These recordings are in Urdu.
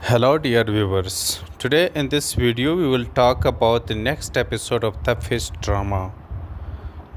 Hello dear viewers. Today in this video we will talk about the next episode of The Fish Drama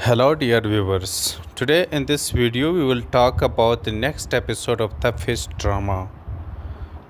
Hello dear viewers. Today in this video we will talk about the next episode of The Fish Drama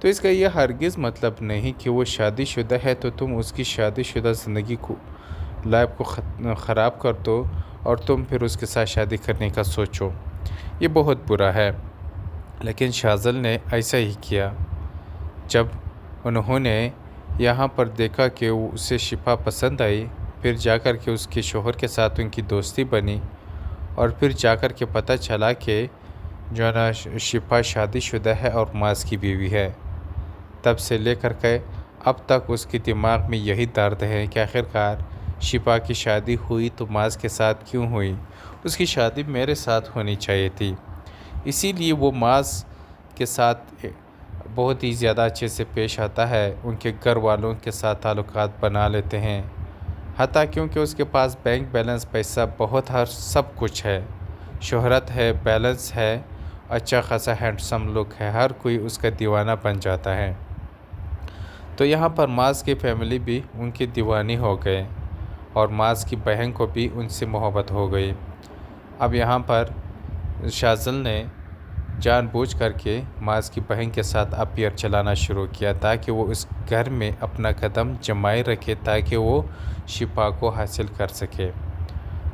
تو اس کا یہ ہرگز مطلب نہیں کہ وہ شادی شدہ ہے تو تم اس کی شادی شدہ زندگی کو لائف کو خراب کر دو اور تم پھر اس کے ساتھ شادی کرنے کا سوچو۔ یہ بہت برا ہے، لیکن شاذل نے ایسا ہی کیا۔ جب انہوں نے یہاں پر دیکھا کہ اسے شفا پسند آئی، پھر جا کر کے اس کے شوہر کے ساتھ ان کی دوستی بنی، اور پھر جا کر کے پتہ چلا کہ جو ہے نا شفا شادی شدہ ہے اور معاذ کی بیوی ہے، تب سے لے کر کے اب تک اس کے دماغ میں یہی درد ہے کہ آخرکار شفا کی شادی ہوئی تو معاذ کے ساتھ کیوں ہوئی؟ اس کی شادی میرے ساتھ ہونی چاہیے تھی۔ اسی لیے وہ معاذ کے ساتھ بہت ہی زیادہ اچھے سے پیش آتا ہے، ان کے گھر والوں کے ساتھ تعلقات بنا لیتے ہیں، حتیٰ کیونکہ اس کے پاس بینک بیلنس، پیسہ بہت، ہر سب کچھ ہے، شہرت ہے، بیلنس ہے، اچھا خاصا ہینڈسم لک ہے، ہر کوئی اس کا دیوانہ بن جاتا ہے۔ تو یہاں پر معاذ کی فیملی بھی ان کی دیوانی ہو گئے اور معاذ کی بہن کو بھی ان سے محبت ہو گئی۔ اب یہاں پر شاذل نے جان بوجھ کر کے معاذ کی بہن کے ساتھ افیئر چلانا شروع کیا تاکہ وہ اس گھر میں اپنا قدم جمائے رکھے، تاکہ وہ شفا کو حاصل کر سکے۔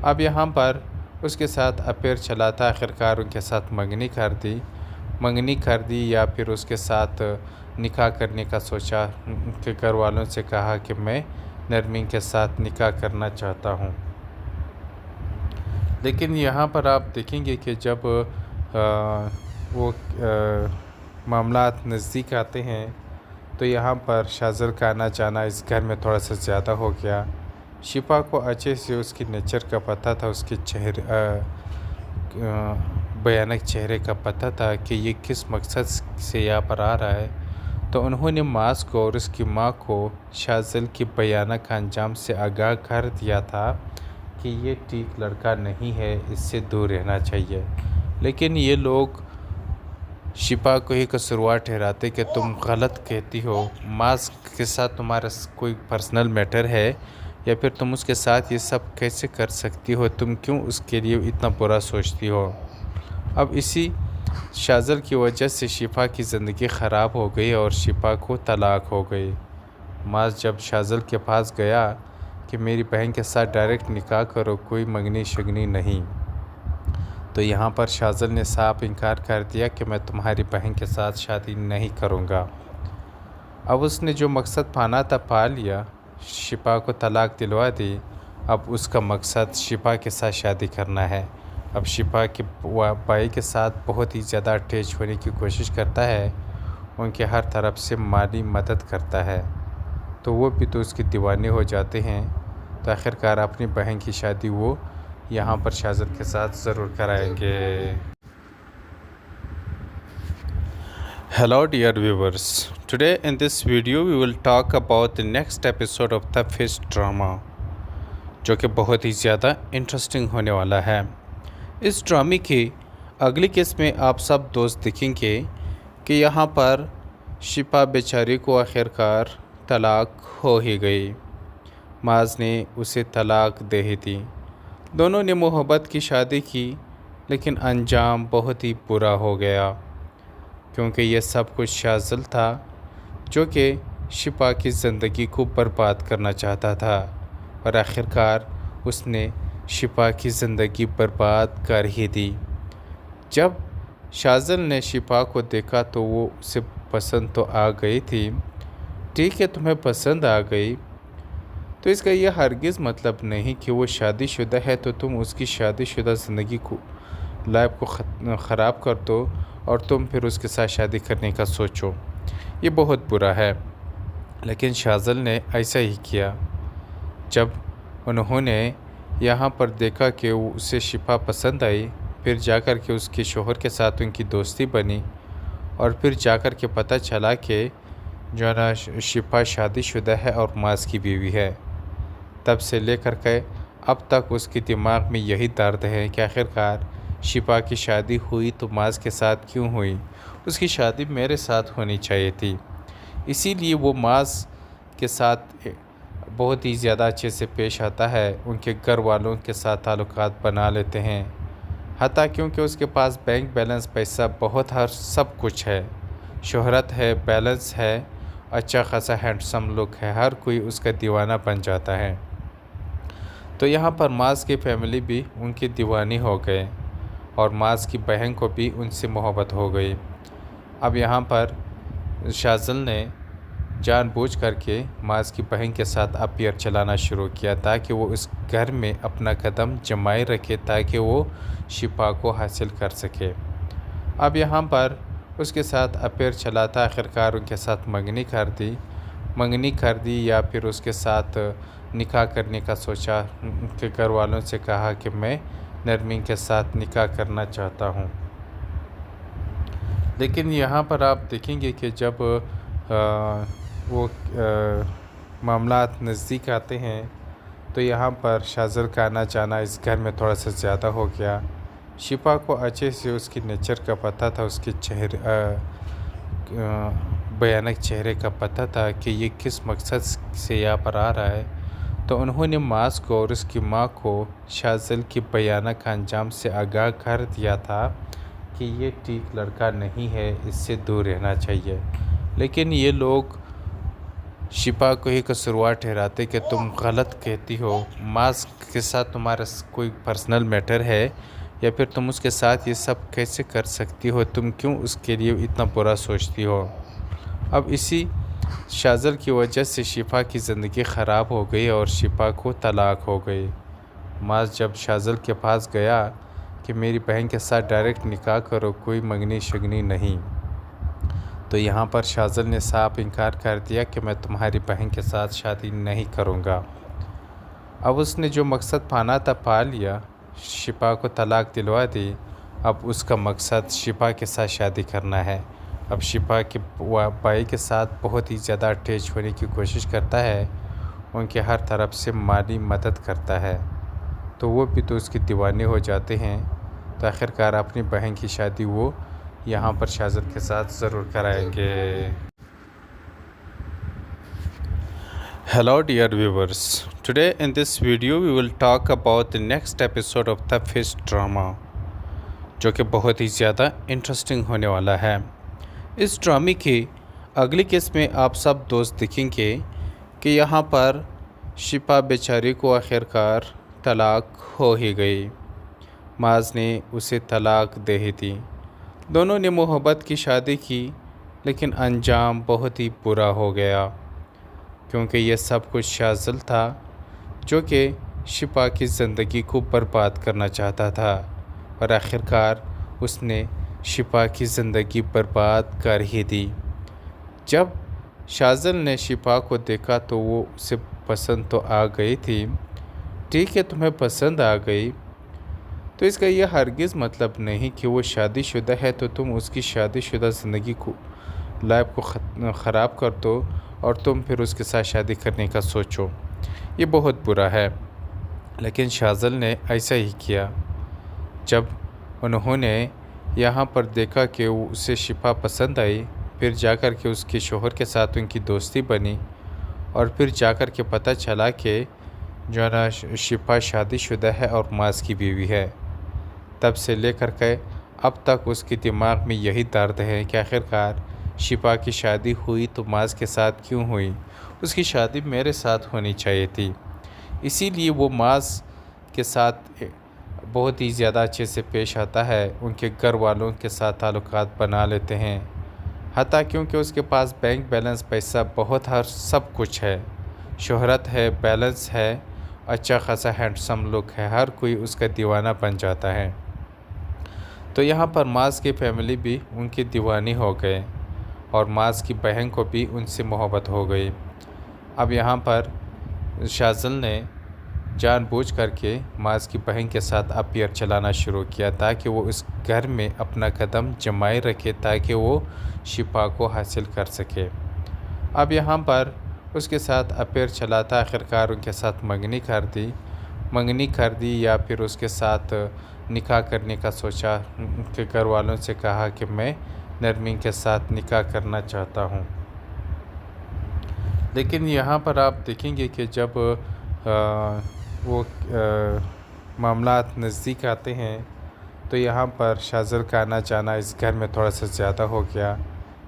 اب یہاں پر اس کے ساتھ افیئر چلاتا، آخرکار ان کے ساتھ منگنی کر دی یا پھر اس کے ساتھ نکاح کرنے کا سوچا، کہ گھر والوں سے کہا کہ میں نرمین کے ساتھ نکاح کرنا چاہتا ہوں۔ لیکن یہاں پر آپ دیکھیں گے کہ جب وہ معاملات نزدیک آتے ہیں تو یہاں پر شاذل کا آنا جانا اس گھر میں تھوڑا سا زیادہ ہو گیا۔ شفا کو اچھے سے اس کی نیچر کا پتہ تھا، اس کے بھیانک چہرے کا پتہ تھا کہ یہ کس مقصد سے یہاں پر آ رہا ہے، تو انہوں نے معاذ کو اور اس کی ماں کو شاذل کی بھیانک انجام سے آگاہ کر دیا تھا کہ یہ ٹھیک لڑکا نہیں ہے، اس سے دور رہنا چاہیے۔ لیکن یہ لوگ شفا کو ہی قصوروار ٹھہراتے کہ تم غلط کہتی ہو، معاذ کے ساتھ تمہارا کوئی پرسنل میٹر ہے، یا پھر تم اس کے ساتھ یہ سب کیسے کر سکتی ہو، تم کیوں اس کے لیے اتنا برا سوچتی ہو۔ اب اسی شاذل کی وجہ سے شفا کی زندگی خراب ہو گئی اور شفا کو طلاق ہو گئی۔ معاذ جب شاذل کے پاس گیا کہ میری بہن کے ساتھ ڈائریکٹ نکاح کرو، کوئی منگنی شگنی نہیں، تو یہاں پر شاذل نے صاف انکار کر دیا کہ میں تمہاری بہن کے ساتھ شادی نہیں کروں گا۔ اب اس نے جو مقصد پانا تھا پا لیا، شفا کو طلاق دلوا دی۔ اب اس کا مقصد شفا کے ساتھ شادی کرنا ہے۔ اب شفا کے بھائی کے ساتھ بہت ہی زیادہ اٹیچ ہونے کی کوشش کرتا ہے، ان کے ہر طرف سے مالی مدد کرتا ہے، تو وہ بھی تو اس کی دیوانے ہو جاتے ہیں۔ تو آخرکار اپنی بہن کی شادی وہ یہاں پر شاذل کے ساتھ ضرور کرائیں گے۔ Hello dear viewers, today in this video we will talk about the next episode of The Fish Drama، جو کہ بہت ہی زیادہ انٹرسٹنگ ہونے والا ہے۔ اس ڈرامے کی اگلی قسط میں آپ سب دوست دیکھیں گے کہ یہاں پر شفا بیچاری کو آخرکار طلاق ہو ہی گئی، معاذ نے اسے طلاق دے ہی دی۔ دونوں نے محبت کی شادی کی، لیکن انجام بہت ہی برا ہو گیا، کیونکہ یہ سب کچھ شاذل تھا جو کہ شفا کی زندگی کو برباد کرنا چاہتا تھا، اور آخرکار اس نے شفا کی زندگی برباد کر ہی دی۔ جب شاذل نے شفا کو دیکھا تو وہ اسے پسند تو آ گئی تھی، ٹھیک ہے تمہیں پسند آ گئی، تو اس کا یہ ہرگز مطلب نہیں کہ وہ شادی شدہ ہے تو تم اس کی شادی شدہ زندگی کو لائف کو خراب کر دو اور تم پھر اس کے ساتھ شادی کرنے کا سوچو۔ یہ بہت برا ہے، لیکن شاذل نے ایسا ہی کیا۔ جب انہوں نے یہاں پر دیکھا کہ اسے شفا پسند آئی، پھر جا کر کے اس کے شوہر کے ساتھ ان کی دوستی بنی، اور پھر جا کر کے پتہ چلا کہ جو ہے نا شفا شادی شدہ ہے اور معاذ کی بیوی ہے، تب سے لے کر کے اب تک اس کے دماغ میں یہی درد ہے کہ آخرکار شفا کی شادی ہوئی تو معاذ کے ساتھ کیوں ہوئی؟ اس کی شادی میرے ساتھ ہونی چاہیے تھی۔ اسی لیے وہ معاذ کے ساتھ بہت ہی زیادہ اچھے سے پیش آتا ہے، ان کے گھر والوں کے ساتھ تعلقات بنا لیتے ہیں، حتیٰ کیونکہ اس کے پاس بینک بیلنس، پیسہ بہت، ہر سب کچھ ہے، شہرت ہے، بیلنس ہے، اچھا خاصا ہینڈسم لک ہے، ہر کوئی اس کا دیوانہ بن جاتا ہے۔ تو یہاں پر معاذ کی فیملی بھی ان کی دیوانی ہو گئے اور معاذ کی بہن کو بھی ان سے محبت ہو گئی۔ اب یہاں پر شاذل نے جان بوجھ کر کے معاذ کی بہن کے ساتھ افیئر چلانا شروع کیا تاکہ وہ اس گھر میں اپنا قدم جمائے رکھے تاکہ وہ شفا کو حاصل کر سکے۔ اب یہاں پر اس کے ساتھ افیئر چلاتا آخرکار ان کے ساتھ منگنی کر دی یا پھر اس کے ساتھ نکاح کرنے کا سوچا کہ گھر والوں سے کہا کہ میں نرمین کے ساتھ نکاح کرنا چاہتا ہوں۔ لیکن یہاں پر آپ دیکھیں گے کہ جب وہ معاملات نزدیک آتے ہیں تو یہاں پر شاذل کا آنا جانا اس گھر میں تھوڑا سا زیادہ ہو گیا۔ شفا کو اچھے سے اس کی نیچر کا پتہ تھا، اس کے بھیانک چہرے کا پتہ تھا کہ یہ کس مقصد سے یہاں پر آ رہا ہے، تو انہوں نے معاذ کو اور اس کی ماں کو شاذل کی بھیانک انجام سے آگاہ کر دیا تھا کہ یہ ٹھیک لڑکا نہیں ہے، اس سے دور رہنا چاہیے۔ لیکن یہ لوگ شفا کو ہی قصوروار ٹھہراتے کہ تم غلط کہتی ہو، معاذ کے ساتھ تمہارا کوئی پرسنل میٹر ہے یا پھر تم اس کے ساتھ یہ سب کیسے کر سکتی ہو، تم کیوں اس کے لیے اتنا برا سوچتی ہو۔ اب اسی شاذل کی وجہ سے شفا کی زندگی خراب ہو گئی اور شفا کو طلاق ہو گئی۔ معاذ جب شاذل کے پاس گیا کہ میری بہن کے ساتھ ڈائریکٹ نکاح کرو، کوئی منگنی شگنی نہیں، تو یہاں پر شاذل نے صاف انکار کر دیا کہ میں تمہاری بہن کے ساتھ شادی نہیں کروں گا۔ اب اس نے جو مقصد پانا تھا پا لیا، شفا کو طلاق دلوا دی۔ اب اس کا مقصد شفا کے ساتھ شادی کرنا ہے۔ اب شفا کے بھائی کے ساتھ بہت ہی زیادہ اٹیچ ہونے کی کوشش کرتا ہے، ان کے ہر طرف سے مالی مدد کرتا ہے، تو وہ بھی تو اس کی دیوانے ہو جاتے ہیں۔ تو آخرکار اپنی بہن کی شادی وہ یہاں پر شاذل کے ساتھ ضرور کرائیں گے۔ Hello dear viewers, today in this video we will talk about the next episode of the fish drama جو کہ بہت ہی زیادہ انٹرسٹنگ ہونے والا ہے۔ اس ڈرامے کی اگلی قسط میں آپ سب دوست دیکھیں گے کہ یہاں پر شفا بیچاری کو آخرکار طلاق ہو ہی گئی، معاذ نے اسے طلاق دے ہی دی۔ دونوں نے محبت کی شادی کی لیکن انجام بہت ہی برا ہو گیا، کیونکہ یہ سب کچھ شاذل تھا جو کہ شفا کی زندگی کو برباد کرنا چاہتا تھا، اور آخرکار اس نے شفا کی زندگی برباد کر ہی دی۔ جب شاذل نے شفا کو دیکھا تو وہ اسے پسند تو آ گئی تھی۔ ٹھیک ہے، تمہیں پسند آ گئی تو اس کا یہ ہرگز مطلب نہیں کہ وہ شادی شدہ ہے تو تم اس کی شادی شدہ زندگی کو لائف کو خراب کر دو اور تم پھر اس کے ساتھ شادی کرنے کا سوچو، یہ بہت برا ہے۔ لیکن شاذل نے ایسا ہی کیا۔ جب انہوں نے یہاں پر دیکھا کہ اسے شفا پسند آئی، پھر جا کر کے اس کے شوہر کے ساتھ ان کی دوستی بنی، اور پھر جا کر کے پتہ چلا کہ جو ہے نا شفا شادی شدہ ہے اور معاذ کی بیوی ہے، تب سے لے کر کے اب تک اس کے دماغ میں یہی درد ہے کہ آخرکار شفا کی شادی ہوئی تو معاذ کے ساتھ کیوں ہوئی، اس کی شادی میرے ساتھ ہونی چاہیے تھی۔ اسی لیے وہ معاذ کے ساتھ بہت ہی زیادہ اچھے سے پیش آتا ہے، ان کے گھر والوں کے ساتھ تعلقات بنا لیتے ہیں، حتیٰ کیونکہ اس کے پاس بینک بیلنس، پیسہ بہت، ہر سب کچھ ہے، شہرت ہے، بیلنس ہے، اچھا خاصا ہینڈسم لک ہے، ہر کوئی اس کا دیوانہ بن جاتا ہے۔ تو یہاں پر معاذ کی فیملی بھی ان کی دیوانی ہو گئے اور معاذ کی بہن کو بھی ان سے محبت ہو گئی۔ اب یہاں پر شاذل نے جان بوجھ کر کے معاذ کی بہن کے ساتھ افیئر چلانا شروع کیا تاکہ وہ اس گھر میں اپنا قدم جمائے رکھے تاکہ وہ شفا کو حاصل کر سکے۔ اب یہاں پر اس کے ساتھ افیئر چلاتا آخرکار ان کے ساتھ منگنی کر دی یا پھر اس کے ساتھ نکاح کرنے کا سوچا کہ گھر والوں سے کہا کہ میں نرمین کے ساتھ نکاح کرنا چاہتا ہوں۔ لیکن یہاں پر آپ دیکھیں گے کہ جب وہ معاملات نزدیک آتے ہیں تو یہاں پر شاذل کا آنا جانا اس گھر میں تھوڑا سا زیادہ ہو گیا۔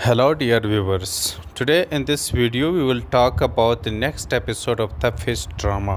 Hello dear viewers, today in this video we will talk about the next episode of The Fish Drama,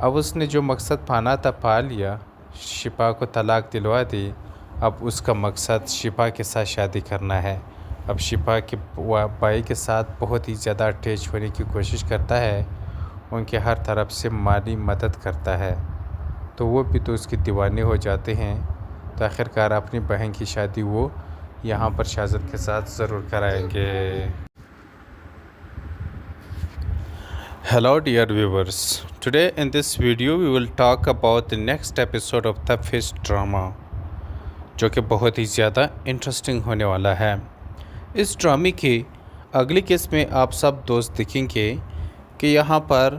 اب اس نے جو مقصد پانا تھا پا لیا، شفا کو طلاق دلوا دی۔ اب اس کا مقصد شفا کے ساتھ شادی کرنا ہے۔ اب شفا کے بھائی کے ساتھ بہت ہی زیادہ اٹیچ ہونے کی کوشش کرتا ہے، ان کے ہر طرف سے مالی مدد کرتا ہے، تو وہ بھی تو اس کی دیوانے ہو جاتے ہیں۔ تو آخرکار اپنی بہن کی شادی وہ یہاں پر شاہزل کے ساتھ ضرور کرائیں گے۔ Hello dear viewers, today in this video we will talk about the next episode of the Fish drama جو کہ بہت ہی زیادہ انٹرسٹنگ ہونے والا ہے۔ اس ڈرامے کی اگلی قسط میں آپ سب دوست دیکھیں گے کہ یہاں پر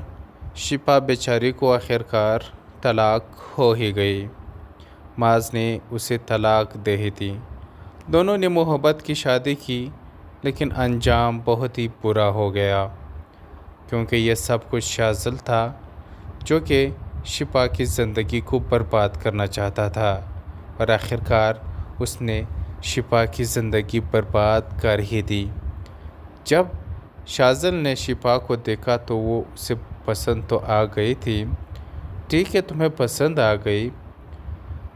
شفا بیچاری کو آخرکار طلاق ہو ہی گئی، معاذ نے اسے طلاق دے ہی دی۔ دونوں نے محبت کی شادی کی، لیکن انجام بہت ہی برا ہو گیا، کیونکہ یہ سب کچھ شاذل تھا جو کہ شفا کی زندگی کو برباد کرنا چاہتا تھا، اور آخرکار اس نے شفا کی زندگی برباد کر ہی دی۔ جب شاذل نے شفا کو دیکھا تو وہ اسے پسند تو آ گئی تھی۔ ٹھیک ہے، تمہیں پسند آ گئی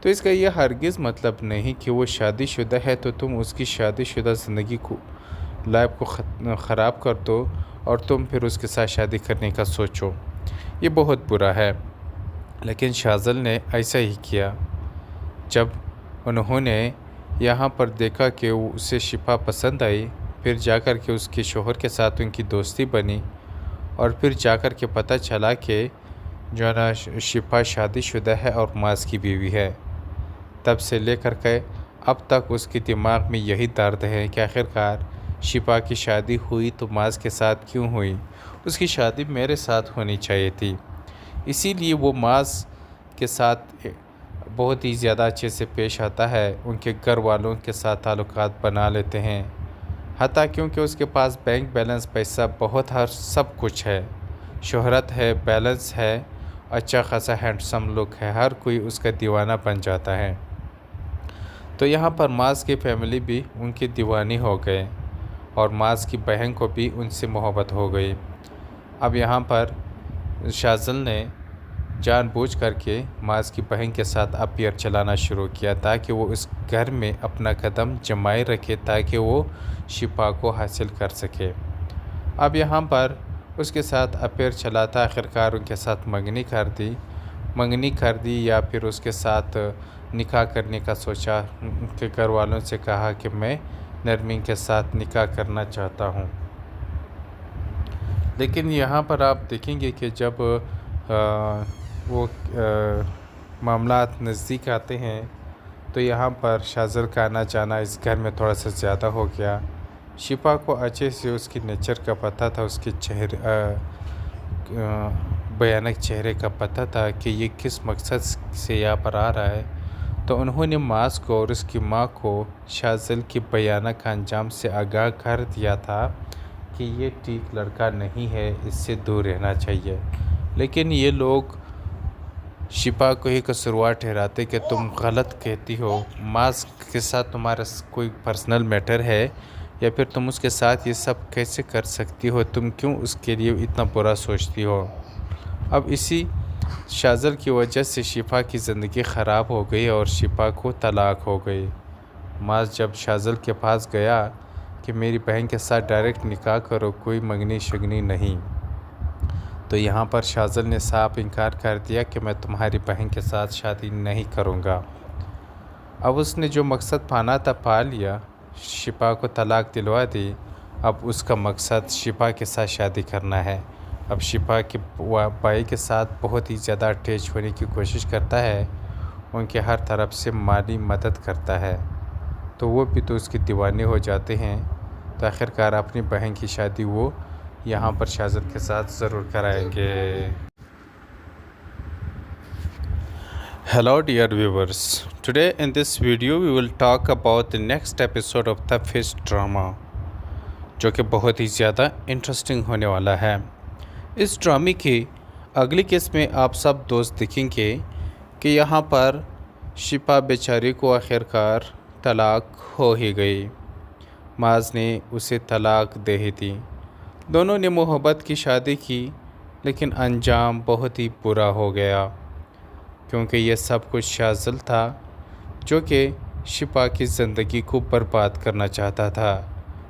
تو اس کا یہ ہرگز مطلب نہیں کہ وہ شادی شدہ ہے تو تم اس کی شادی شدہ زندگی کو لائف کو خراب کر دو اور تم پھر اس کے ساتھ شادی کرنے کا سوچو۔ یہ بہت برا ہے، لیکن شاذل نے ایسا ہی کیا۔ جب انہوں نے یہاں پر دیکھا کہ اسے شفا پسند آئی، پھر جا کر کے اس کے شوہر کے ساتھ ان کی دوستی بنی، اور پھر جا کر کے پتہ چلا کہ جو ہے نا شفا شادی شدہ ہے اور معاذ کی بیوی ہے، تب سے لے کر کے اب تک اس کے دماغ میں یہی درد ہے کہ آخرکار شفا کی شادی ہوئی تو معاذ کے ساتھ کیوں ہوئی؟ اس کی شادی میرے ساتھ ہونی چاہیے تھی۔ اسی لیے وہ معاذ کے ساتھ بہت ہی زیادہ اچھے سے پیش آتا ہے، ان کے گھر والوں کے ساتھ تعلقات بنا لیتے ہیں، حتیٰ کیونکہ اس کے پاس بینک بیلنس، پیسہ بہت سب کچھ ہے، شہرت ہے، بیلنس ہے، اچھا خاصا ہینڈسم لک ہے، ہر کوئی اس کا دیوانہ بن جاتا ہے۔ تو یہاں پر معاذ کی فیملی بھی ان کی دیوانی ہو گئے، اور معاذ کی بہن کو بھی ان سے محبت ہو گئی۔ اب یہاں پر شاذل نے جان بوجھ کر کے معاذ کی بہن کے ساتھ افیئر چلانا شروع کیا، تاکہ وہ اس گھر میں اپنا قدم جمائے رکھے، تاکہ وہ شفا کو حاصل کر سکے۔ اب یہاں پر اس کے ساتھ افیئر چلاتا، آخرکار ان کے ساتھ منگنی کر دی یا پھر اس کے ساتھ نکاح کرنے کا سوچا۔ ان کے گھر والوں سے کہا کہ میں نرمین کے ساتھ نکاح کرنا چاہتا ہوں، لیکن یہاں پر آپ دیکھیں گے کہ جب وہ معاملات نزدیک آتے ہیں تو یہاں پر شاذل کا آنا جانا اس گھر میں تھوڑا سا زیادہ ہو گیا۔ شفا کو اچھے سے اس کی نیچر کا پتہ تھا، اس کے بھیانک چہرے کا پتہ تھا کہ یہ کس مقصد سے یہاں پر آ رہا ہے، تو انہوں نے معاذ کو اور اس کی ماں کو شاذل کی بھیانک انجام سے آگاہ کر دیا تھا کہ یہ ٹھیک لڑکا نہیں ہے، اس سے دور رہنا چاہیے، لیکن یہ لوگ شفا کو ہی قصوروار ٹھہراتے کہ تم غلط کہتی ہو، معاذ کے ساتھ تمہارا کوئی پرسنل میٹر ہے، یا پھر تم اس کے ساتھ یہ سب کیسے کر سکتی ہو، تم کیوں اس کے لیے اتنا برا سوچتی ہو۔ اب اسی شاذل کی وجہ سے شفا کی زندگی خراب ہو گئی اور شفا کو طلاق ہو گئی۔ معاذ جب شاذل کے پاس گیا کہ میری بہن کے ساتھ ڈائریکٹ نکاح کرو، کوئی منگنی شگنی نہیں، تو یہاں پر شاذل نے صاف انکار کر دیا کہ میں تمہاری بہن کے ساتھ شادی نہیں کروں گا۔ اب اس نے جو مقصد پانا تھا پا لیا، شفا کو طلاق دلوا دی۔ اب اس کا مقصد شفا کے ساتھ شادی کرنا ہے۔ اب شفا کے بھائی کے ساتھ بہت ہی زیادہ اٹیچ ہونے کی کوشش کرتا ہے، ان کے ہر طرف سے مالی مدد کرتا ہے، تو وہ بھی تو اس کے دیوانے ہو جاتے ہیں۔ تو آخرکار اپنی بہن کی شادی وہ یہاں پر شاذل کے ساتھ ضرور کرائیں گے۔ Hello dear viewers, today in this video we will talk about the next episode of the Fish drama جو کہ بہت ہی زیادہ انٹرسٹنگ ہونے والا ہے۔ اس ڈرامے کی اگلی قسط میں آپ سب دوست دیکھیں گے کہ یہاں پر شفا بیچاری کو آخرکار طلاق ہو ہی گئی، معاذ نے اسے طلاق دے ہی دی۔ دونوں نے محبت کی شادی کی، لیکن انجام بہت ہی برا ہو گیا، کیونکہ یہ سب کچھ شاذل تھا جو کہ شفا کی زندگی کو برباد کرنا چاہتا تھا،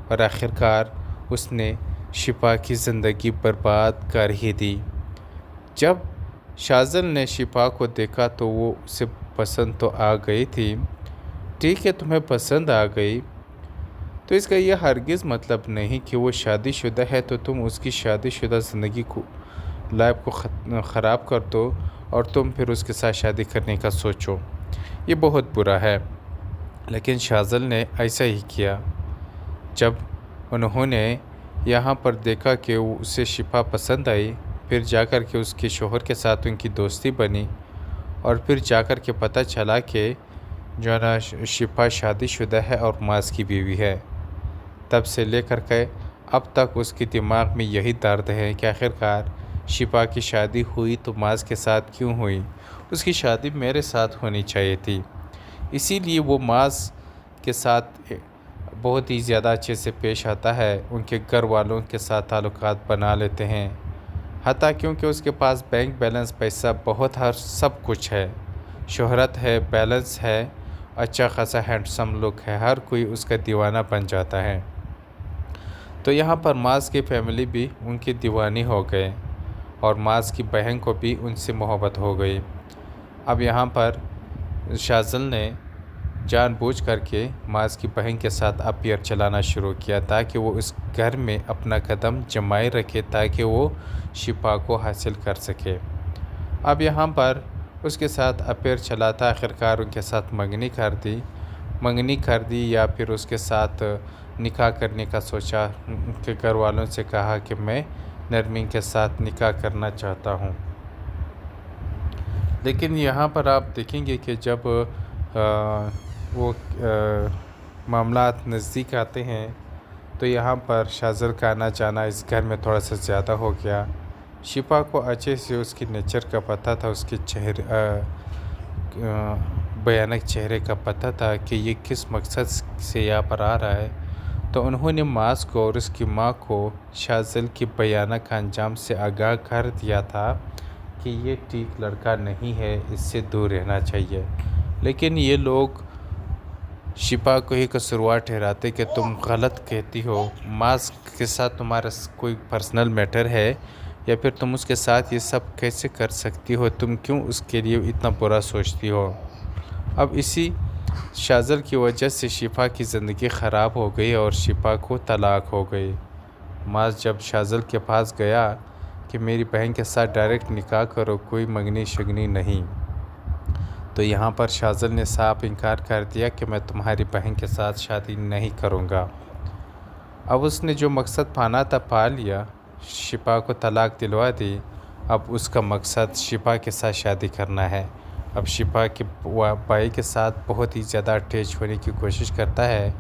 اور آخرکار اس نے شفا کی زندگی برباد کر ہی دی۔ جب شاذل نے شفا کو دیکھا تو وہ اسے پسند تو آ گئی تھی۔ ٹھیک ہے، تمہیں پسند آ گئی تو اس کا یہ ہرگز مطلب نہیں کہ وہ شادی شدہ ہے تو تم اس کی شادی شدہ زندگی کو لائف کو خراب کر دو اور تم پھر اس کے ساتھ شادی کرنے کا سوچو۔ یہ بہت برا ہے، لیکن شاذل نے ایسا ہی کیا۔ جب انہوں نے یہاں پر دیکھا کہ اسے شفا پسند آئی، پھر جا کر کے اس کے شوہر کے ساتھ ان کی دوستی بنی، اور پھر جا کر کے پتہ چلا کہ جو ہے نا شفا شادی شدہ ہے اور معاذ کی بیوی ہے۔ تب سے لے کر کے اب تک اس کے دماغ میں یہی درد ہے کہ آخرکار شفا کی شادی ہوئی تو معاذ کے ساتھ کیوں ہوئی؟ اس کی شادی میرے ساتھ ہونی چاہیے تھی۔ اسی لیے وہ معاذ کے ساتھ بہت ہی زیادہ اچھے سے پیش آتا ہے، ان کے گھر والوں کے ساتھ تعلقات بنا لیتے ہیں، حتیٰ کیونکہ اس کے پاس بینک بیلنس، پیسہ بہت، ہر سب کچھ ہے، شہرت ہے، بیلنس ہے، اچھا خاصا ہینڈسم لک ہے، ہر کوئی اس کا دیوانہ بن جاتا ہے۔ تو یہاں پر معاذ کی فیملی بھی ان کی دیوانی ہو گئے، اور معاذ کی بہن کو بھی ان سے محبت ہو گئی۔ اب یہاں پر شاذل نے جان بوجھ کر کے معاذ کی بہن کے ساتھ افیئر چلانا شروع کیا تاکہ وہ اس گھر میں اپنا قدم جمائے رکھے، تاکہ وہ شفا کو حاصل کر سکے۔ اب یہاں پر اس کے ساتھ افیئر چلاتا، آخرکار ان کے ساتھ منگنی کر دی یا پھر اس کے ساتھ نکاح کرنے کا سوچا، ان کے گھر والوں سے کہا کہ میں نرمین کے ساتھ نکاح کرنا چاہتا ہوں۔ لیکن یہاں پر آپ دیکھیں گے کہ جب وہ معاملات نزدیک آتے ہیں تو یہاں پر شاذل کا آنا جانا اس گھر میں تھوڑا سا زیادہ ہو گیا۔ شفا کو اچھے سے اس کی نیچر کا پتہ تھا، اس کے بھیانک چہرے کا پتہ تھا کہ یہ کس مقصد سے یہاں پر آ رہا ہے، تو انہوں نے معاذ کو اور اس کی ماں کو شاذل کی بھیانک انجام سے آگاہ کر دیا تھا کہ یہ ٹھیک لڑکا نہیں ہے، اس سے دور رہنا چاہیے۔ لیکن یہ لوگ شفا کو ہی قصوروار ٹھہراتے کہ تم غلط کہتی ہو، معاذ کے ساتھ تمہارا کوئی پرسنل میٹر ہے، یا پھر تم اس کے ساتھ یہ سب کیسے کر سکتی ہو، تم کیوں اس کے لیے اتنا برا سوچتی ہو۔ اب اسی شاذل کی وجہ سے شفا کی زندگی خراب ہو گئی اور شفا کو طلاق ہو گئی۔ معاذ جب شاذل کے پاس گیا کہ میری بہن کے ساتھ ڈائریکٹ نکاح کرو، کوئی منگنی شگنی نہیں، تو یہاں پر شاذل نے صاف انکار کر دیا کہ میں تمہاری بہن کے ساتھ شادی نہیں کروں گا۔ اب اس نے جو مقصد پانا تھا پا لیا، شفا کو طلاق دلوا دی۔ اب اس کا مقصد شفا کے ساتھ شادی کرنا ہے۔ اب شفا کے بھائی کے ساتھ بہت ہی زیادہ اٹیچ ہونے کی کوشش کرتا ہے،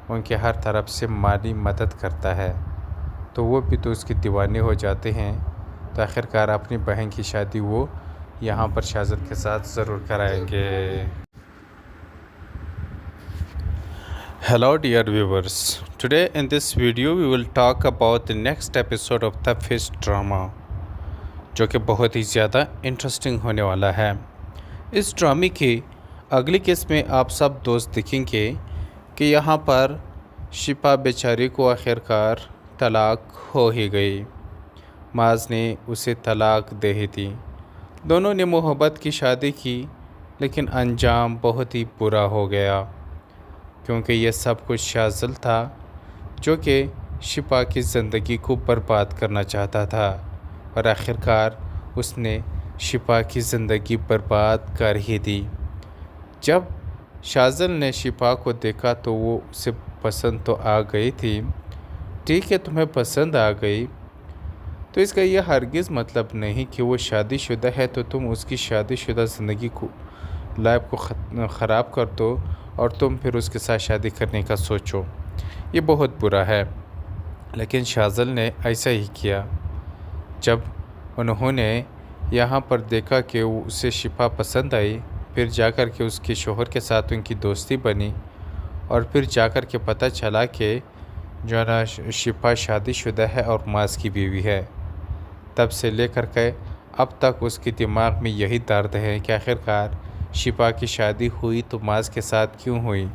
ان کے ہر طرف سے مالی مدد کرتا ہے، تو وہ بھی تو اس کی دیوانے ہو جاتے ہیں۔ تو آخرکار اپنی بہن کی شادی وہ یہاں پر شاذل کے ساتھ ضرور کرائیں گے۔ Hello dear viewers, today in this video we will talk about the next episode of the Fish drama جو کہ بہت ہی زیادہ انٹرسٹنگ ہونے والا ہے۔ اس ڈرامے کی اگلی قسط میں آپ سب دوست دیکھیں گے کہ یہاں پر شفا بیچاری کو آخرکار طلاق ہو ہی گئی، معاذ نے اسے طلاق دے ہی دی۔ دونوں نے محبت کی شادی کی، لیکن انجام بہت ہی برا ہو گیا، کیونکہ یہ سب کچھ شاذل تھا جو کہ شفا کی زندگی کو برباد کرنا چاہتا تھا، اور آخرکار اس نے شفا کی زندگی برباد کر ہی دی۔ جب شاذل نے شفا کو دیکھا تو وہ اسے پسند تو آ گئی تھی۔ ٹھیک ہے، تمہیں پسند آ گئی تو اس کا یہ ہرگز مطلب نہیں کہ وہ شادی شدہ ہے تو تم اس کی شادی شدہ زندگی کو لائف کو خراب کر دو اور تم پھر اس کے ساتھ شادی کرنے کا سوچو۔ یہ بہت برا ہے، لیکن شاذل نے ایسا ہی کیا۔ جب انہوں نے یہاں پر دیکھا کہ اسے شفا پسند آئی، پھر جا کر کے اس کے شوہر کے ساتھ ان کی دوستی بنی، اور پھر جا کر کے پتہ چلا کہ جو ہے نا شفا شادی شدہ ہے اور معاذ کی بیوی ہے۔ تب سے لے کر کے اب تک اس کے دماغ میں یہی درد ہے کہ آخرکار شفا کی شادی ہوئی تو معاذ کے ساتھ کیوں ہوئی،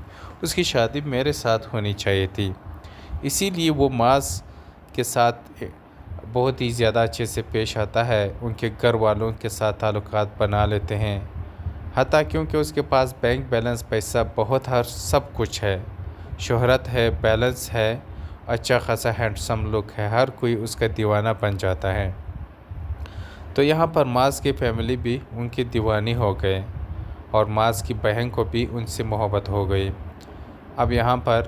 اس کی شادی میرے ساتھ ہونی چاہیے تھی۔ اسی لیے وہ معاذ کے ساتھ بہت ہی زیادہ اچھے سے پیش آتا ہے، ان کے گھر والوں کے ساتھ تعلقات بنا لیتے ہیں، حتیٰ کیونکہ اس کے پاس بینک بیلنس، پیسہ بہت، ہر سب کچھ ہے، شہرت ہے، بیلنس ہے، اچھا خاصا ہینڈسم لک ہے، ہر کوئی اس کا دیوانہ بن جاتا ہے۔ تو یہاں پر معاذ کی فیملی بھی ان کی دیوانی ہو گئے اور معاذ کی بہن کو بھی ان سے محبت ہو گئی۔ اب یہاں پر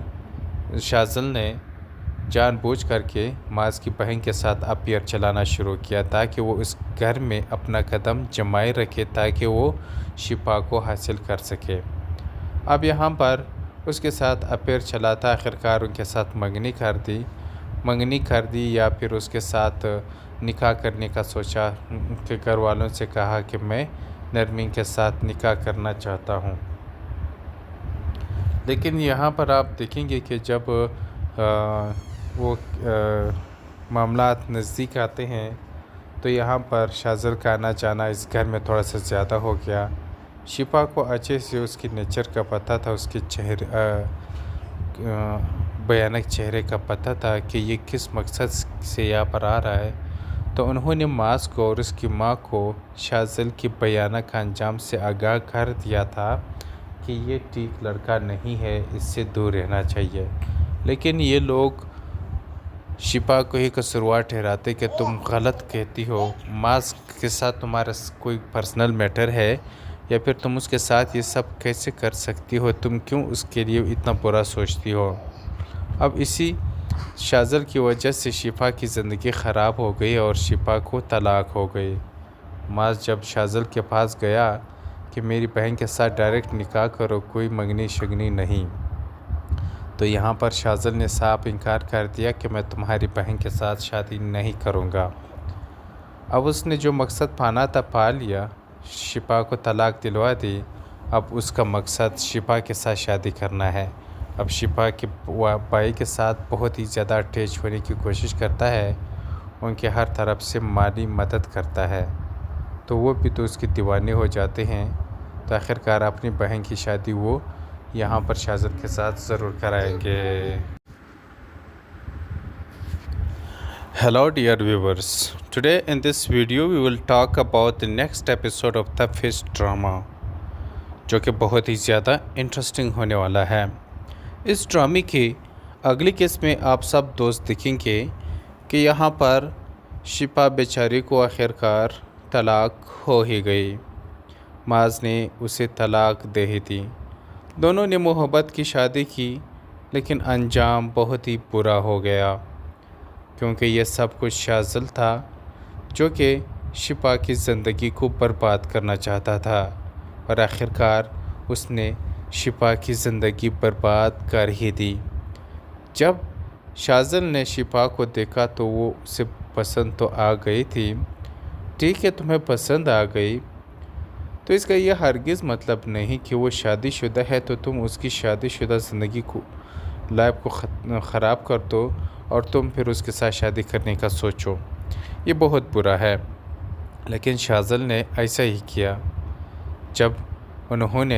شاذل نے جان بوجھ کر کے معاذ کی بہن کے ساتھ افیئر چلانا شروع کیا تاکہ وہ اس گھر میں اپنا قدم جمائے رکھے، تاکہ وہ شفا کو حاصل کر سکے۔ اب یہاں پر اس کے ساتھ افیئر چلاتا، آخرکار ان کے ساتھ منگنی کر دی یا پھر اس کے ساتھ نکاح کرنے کا سوچا۔ ان کے گھر والوں سے کہا کہ میں نرمین کے ساتھ نکاح کرنا چاہتا ہوں، لیکن یہاں پر آپ دیکھیں گے کہ جب وہ معاملات نزدیک آتے ہیں تو یہاں پر شاذل کا آنا جانا اس گھر میں تھوڑا سا زیادہ ہو گیا۔ شفا کو اچھے سے اس کی نیچر کا پتہ تھا، اس کے بھیانک چہرے کا پتہ تھا کہ یہ کس مقصد سے یہاں پر آ رہا ہے، تو انہوں نے معاذ کو اور اس کی ماں کو شاذل کی بھیانک انجام سے آگاہ کر دیا تھا کہ یہ ٹھیک لڑکا نہیں ہے، اس سے دور رہنا چاہیے۔ لیکن یہ لوگ شفا کو ہی قصوروار ٹھہراتے کہ تم غلط کہتی ہو، معاذ کے ساتھ تمہارا کوئی پرسنل میٹر ہے یا پھر تم اس کے ساتھ یہ سب کیسے کر سکتی ہو، تم کیوں اس کے لیے اتنا برا سوچتی ہو۔ اب اسی شاذل کی وجہ سے شفا کی زندگی خراب ہو گئی اور شفا کو طلاق ہو گئی۔ معاذ جب شاذل کے پاس گیا کہ میری بہن کے ساتھ ڈائریکٹ نکاح کرو، کوئی منگنی شگنی نہیں، تو یہاں پر شاذل نے صاف انکار کر دیا کہ میں تمہاری بہن کے ساتھ شادی نہیں کروں گا۔ اب اس نے جو مقصد پانا تھا پا لیا، شفا کو طلاق دلوا دی۔ اب اس کا مقصد شفا کے ساتھ شادی کرنا ہے۔ اب شفا کے بھائی کے ساتھ بہت ہی زیادہ اٹیچ ہونے کی کوشش کرتا ہے، ان کے ہر طرف سے مالی مدد کرتا ہے، تو وہ بھی تو اس کی دیوانے ہو جاتے ہیں۔ تو آخرکار اپنی بہن کی شادی وہ یہاں پر شاذل کے ساتھ ضرور کرائیں گے۔ Hello dear viewers, today in this video we will talk about the next episode of The Fish Drama، جو کہ بہت ہی زیادہ انٹرسٹنگ ہونے والا ہے۔ اس ڈرامے کی اگلی قسط میں آپ سب دوست دیکھیں گے کہ یہاں پر شفا بیچاری کو آخرکار طلاق ہو ہی گئی، معاذ نے اسے طلاق دے ہی دی۔ دونوں نے محبت کی شادی کی، لیکن انجام بہت ہی برا ہو گیا، کیونکہ یہ سب کچھ شاذل تھا جو کہ شفا کی زندگی کو برباد کرنا چاہتا تھا، اور آخرکار اس نے شفا کی زندگی برباد کر ہی دی۔ جب شاذل نے شفا کو دیکھا تو وہ اسے پسند تو آ گئی تھی، ٹھیک ہے تمہیں پسند آ گئی، تو اس کا یہ ہرگز مطلب نہیں کہ وہ شادی شدہ ہے تو تم اس کی شادی شدہ زندگی کو لائف کو خراب کر دو اور تم پھر اس کے ساتھ شادی کرنے کا سوچو، یہ بہت برا ہے۔ لیکن شاذل نے ایسا ہی کیا۔ جب انہوں نے